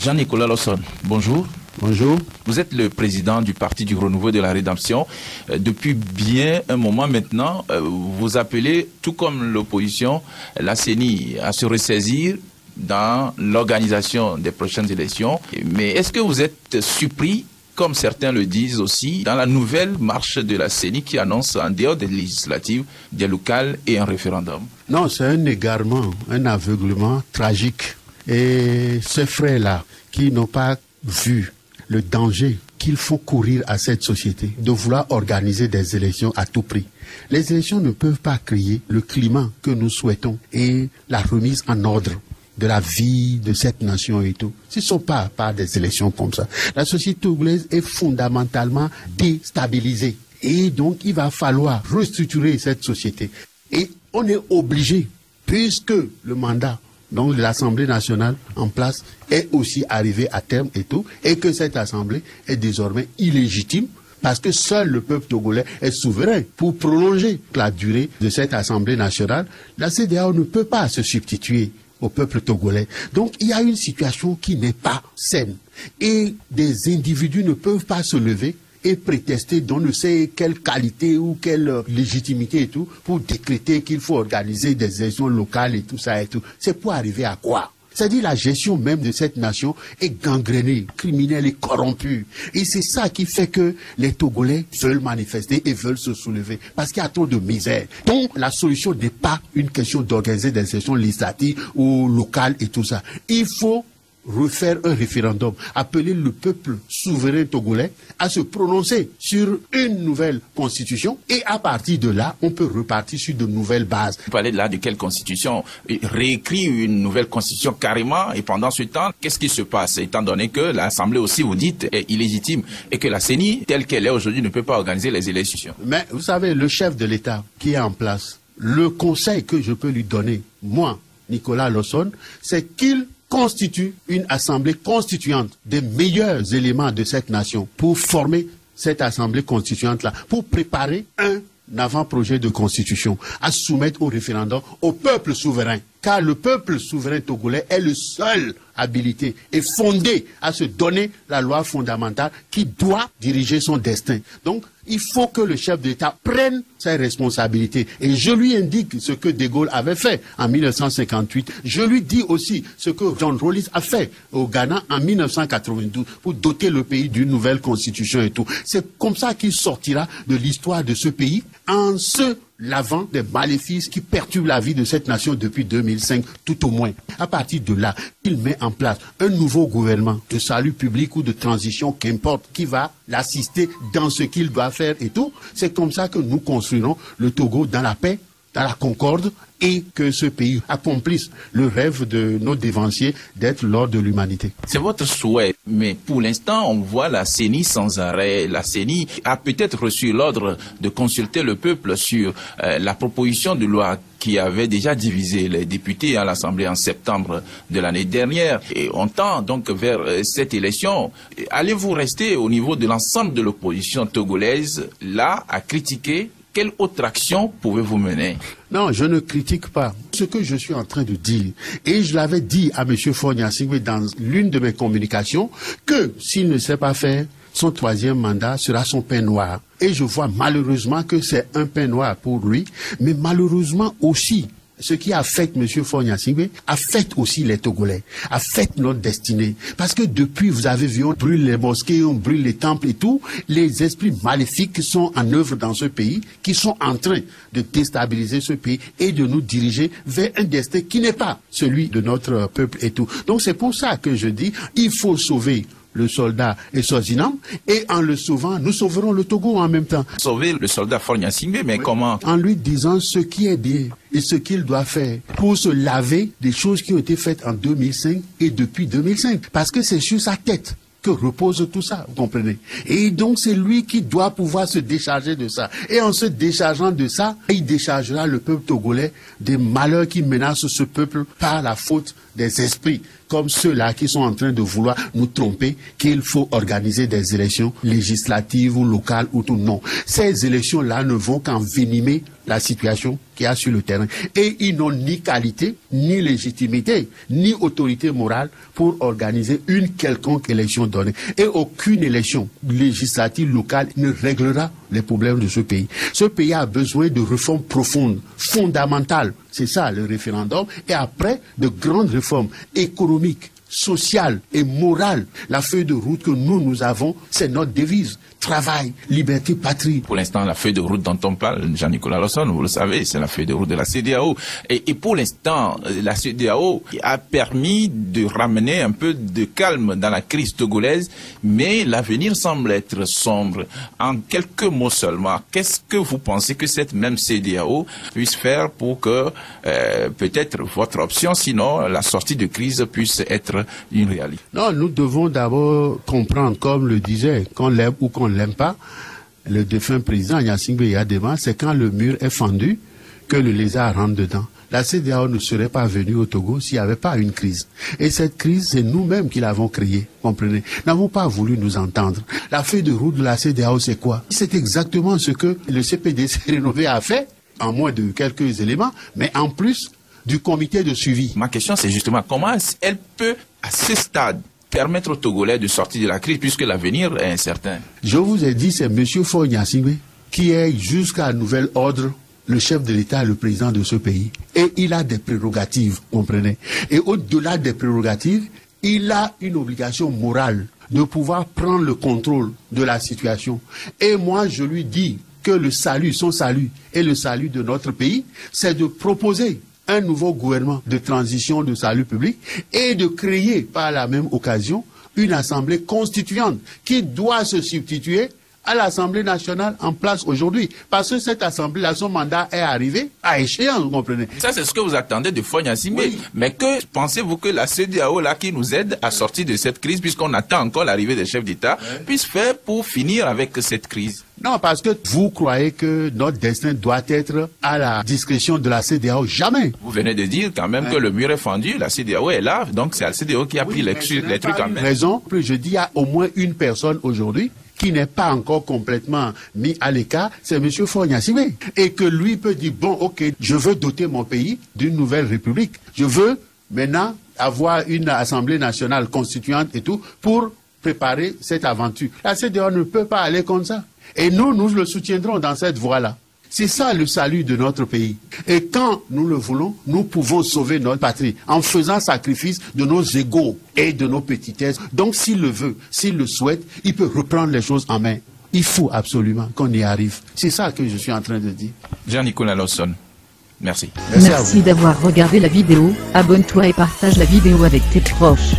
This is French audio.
Jean-Nicolas Lawson, bonjour. Bonjour. Vous êtes le président du Parti du Renouveau de la Rédemption. Depuis bien un moment maintenant, vous appelez, tout comme l'opposition, la CENI à se ressaisir dans l'organisation des prochaines élections. Mais est-ce que vous êtes surpris, comme certains le disent aussi, dans la nouvelle marche de la CENI qui annonce en dehors des législatives, des locales et un référendum? Non, c'est un égarement, un aveuglement tragique. Et ces frères-là, qui n'ont pas vu le danger qu'il faut courir à cette société, de vouloir organiser des élections à tout prix. Les élections ne peuvent pas créer le climat que nous souhaitons et la remise en ordre de la vie de cette nation et tout. Ce ne sont pas des élections comme ça. La société togolaise est fondamentalement déstabilisée. Et donc, il va falloir restructurer cette société. Et on est obligé, puisque le mandat donc l'Assemblée nationale en place est aussi arrivée à terme et tout, et que cette Assemblée est désormais illégitime, parce que seul le peuple togolais est souverain pour prolonger la durée de cette Assemblée nationale. La CEDEAO ne peut pas se substituer au peuple togolais. Donc il y a une situation qui n'est pas saine, et des individus ne peuvent pas se lever et prétester d'on ne sait quelle qualité ou quelle légitimité et tout pour décréter qu'il faut organiser des élections locales et tout ça et tout. C'est pour arriver à quoi? C'est-à-dire la gestion même de cette nation est gangrénée, criminelle et corrompue. Et c'est ça qui fait que les Togolais veulent manifester et veulent se soulever. Parce qu'il y a trop de misère. Donc la solution n'est pas une question d'organiser des élections législatives ou locales et tout ça. Il faut refaire un référendum, appeler le peuple souverain togolais à se prononcer sur une nouvelle constitution, et à partir de là, on peut repartir sur de nouvelles bases. Vous parlez là de quelle constitution? Réécrire une nouvelle constitution carrément, et pendant ce temps, qu'est-ce qui se passe, étant donné que l'Assemblée aussi, vous dites, est illégitime, et que la CENI, telle qu'elle est aujourd'hui, ne peut pas organiser les élections? Mais vous savez, le chef de l'État qui est en place, le conseil que je peux lui donner, moi, Nicolas Lawson, c'est qu'il constitue une assemblée constituante des meilleurs éléments de cette nation pour former cette assemblée constituante-là, pour préparer un avant-projet de constitution à soumettre au référendum au peuple souverain. Car le peuple souverain togolais est le seul habilité et fondé à se donner la loi fondamentale qui doit diriger son destin. Donc, il faut que le chef d'État prenne ses responsabilités. Et je lui indique ce que De Gaulle avait fait en 1958. Je lui dis aussi ce que John Rawlings a fait au Ghana en 1992 pour doter le pays d'une nouvelle constitution et tout. C'est comme ça qu'il sortira de l'histoire de ce pays en se lavant des maléfices qui perturbent la vie de cette nation depuis 2005, tout au moins. À partir de là, il met en place un nouveau gouvernement de salut public ou de transition, qu'importe, qui va l'assister dans ce qu'il doit faire et tout. C'est comme ça que nous construirons le Togo dans la paix, dans la concorde, et que ce pays accomplisse le rêve de nos dévanciers d'être l'ordre de l'humanité. C'est votre souhait, mais pour l'instant, on voit la CENI sans arrêt. La CENI a peut-être reçu l'ordre de consulter le peuple sur la proposition de loi qui avait déjà divisé les députés à l'Assemblée en septembre de l'année dernière. Et on tend donc vers cette élection. Allez-vous rester au niveau de l'ensemble de l'opposition togolaise, là, à critiquer? Quelle autre action pouvez-vous mener? Non, je ne critique pas. Ce que je suis en train de dire, et je l'avais dit à M. Faure-Gnassingbé dans l'une de mes communications, que s'il ne sait pas faire, son troisième mandat sera son pain noir. Et je vois malheureusement que c'est un pain noir pour lui, mais malheureusement aussi, ce qui affecte M. Faure-Gnassingbé affecte aussi les Togolais, affecte notre destinée. Parce que depuis, vous avez vu, on brûle les mosquées, on brûle les temples et tout, les esprits maléfiques sont en œuvre dans ce pays, qui sont en train de déstabiliser ce pays et de nous diriger vers un destin qui n'est pas celui de notre peuple et tout. Donc c'est pour ça que je dis, il faut sauver le soldat et Swaziland, et en le sauvant, nous sauverons le Togo en même temps. Sauver le soldat Faure-Gnassingbé, mais oui. Comment? En lui disant ce qui est bien et ce qu'il doit faire pour se laver des choses qui ont été faites en 2005 et depuis 2005. Parce que c'est sur sa tête que repose tout ça, vous comprenez? Et donc c'est lui qui doit pouvoir se décharger de ça. Et en se déchargeant de ça, il déchargera le peuple togolais des malheurs qui menacent ce peuple par la faute des esprits, comme ceux-là qui sont en train de vouloir nous tromper qu'il faut organiser des élections législatives ou locales ou tout. Non. Ces élections-là ne vont qu'envenimer la situation qu'il y a sur le terrain. Et ils n'ont ni qualité, ni légitimité, ni autorité morale pour organiser une quelconque élection donnée. Et aucune élection législative locale ne réglera les problèmes de ce pays. Ce pays a besoin de réformes profondes, fondamentales. C'est ça le référendum. Et après, de grandes réformes économiques, sociales et morales. La feuille de route que nous avons, c'est notre devise. Travail, liberté, patrie. Pour l'instant, la feuille de route dont on parle, Jean-Nicolas Lawson, vous le savez, c'est la feuille de route de la CEDEAO. Et pour l'instant, la CEDEAO a permis de ramener un peu de calme dans la crise togolaise, mais l'avenir semble être sombre. En quelques mots seulement, qu'est-ce que vous pensez que cette même CEDEAO puisse faire pour que peut-être votre option, sinon la sortie de crise puisse être une réalité? Non, nous devons d'abord comprendre, comme le disait, qu'on l'aime ou qu'on l'aime pas, le défunt président Gnassingbé Eyadema, c'est quand le mur est fendu que le lézard rentre dedans. La CEDEAO ne serait pas venue au Togo s'il n'y avait pas une crise. Et cette crise, c'est nous-mêmes qui l'avons créée, comprenez. Nous n'avons pas voulu nous entendre. La feuille de route de la CEDEAO, c'est quoi? C'est exactement ce que le CPDC rénové a fait, en moins de quelques éléments, mais en plus du comité de suivi. Ma question, c'est justement comment elle peut, à ce stade, permettre aux Togolais de sortir de la crise puisque l'avenir est incertain. Je vous ai dit, c'est M. Faure Gnassingbé qui est jusqu'à nouvel ordre le chef de l'État, le président de ce pays. Et il a des prérogatives, comprenez. Et au-delà des prérogatives, il a une obligation morale de pouvoir prendre le contrôle de la situation. Et moi, je lui dis que le salut, son salut et le salut de notre pays, c'est de proposer un nouveau gouvernement de transition de salut public et de créer par la même occasion une assemblée constituante qui doit se substituer à l'Assemblée nationale en place aujourd'hui. Parce que cette assemblée-là, son mandat est arrivé à échéance, vous comprenez. Ça, c'est ce que vous attendez de Faure Gnassingbé. Oui. Mais que pensez-vous que la CEDEAO, là, qui nous aide à sortir de cette crise, puisqu'on attend encore l'arrivée des chefs d'État, puisse faire pour finir avec cette crise? Non, parce que vous croyez que notre destin doit être à la discrétion de la CEDEAO. Jamais. Vous venez de dire quand même que le mur est fendu, la CEDEAO est là, donc c'est la CEDEAO qui a pris les trucs en main. Raison, je dis, il y a au moins une personne aujourd'hui qui n'est pas encore complètement mis à l'écart, c'est M. Faure Gnassingbé. Et que lui peut dire, bon, ok, je veux doter mon pays d'une nouvelle république. Je veux maintenant avoir une assemblée nationale constituante et tout pour préparer cette aventure. La CEDEAO ne peut pas aller comme ça. Et nous le soutiendrons dans cette voie-là. C'est ça le salut de notre pays. Et quand nous le voulons, nous pouvons sauver notre patrie en faisant sacrifice de nos égos et de nos petitesses. Donc s'il le veut, s'il le souhaite, il peut reprendre les choses en main. Il faut absolument qu'on y arrive. C'est ça que je suis en train de dire. Jean-Nicolas Lawson, merci. Merci d'avoir regardé la vidéo. Abonne-toi et partage la vidéo avec tes proches.